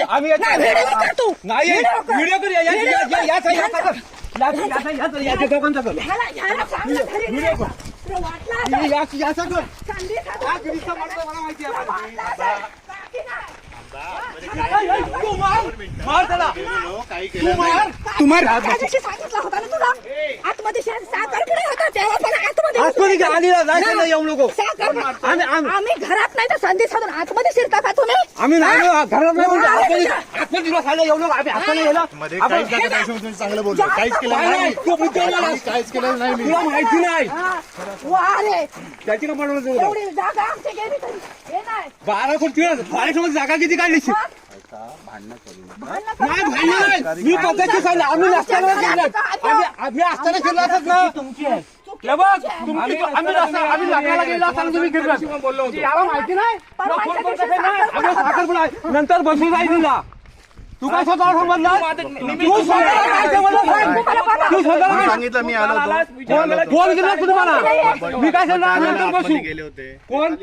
आम्ही नाही व्हिडिओ करूया याच्या दोघांचा कर याचा कर मला माहिती आहे मार त्याला सांगितलं होतं ना तुला आतमध्ये साखर पुढे होता तेव्हा पण आतमध्ये आलीला जायचं नाही येऊ नको आम्ही घरात नाही तर संधी साधून आतमध्ये शिरता का तुम्ही आम्ही नाही घरात नाही आतमध्ये तुला खायला येऊ नको आम्ही हाताने गेला चांगलं बोलतो काहीच केलं नाही काहीच केलं नाही तुला माहिती नाही त्याची एवढी जागा आमची गेली तरी हे नाही 12 कोटी जागा किती काढली नाही मी पद्धती सांगितलं आम्ही आम्ही असताना फिरला असत ना तुमची आम्ही लग्नाला गेला असताना तुम्ही फिरला बोललो याला माहिती नाही साखर नंतर बसून जाईल तुला तू काय स्वतःवर समजला सांगितलं मी आलो फोन केला तुम्हाला मी काय सांगणार नंतर बसू गेले होते कोण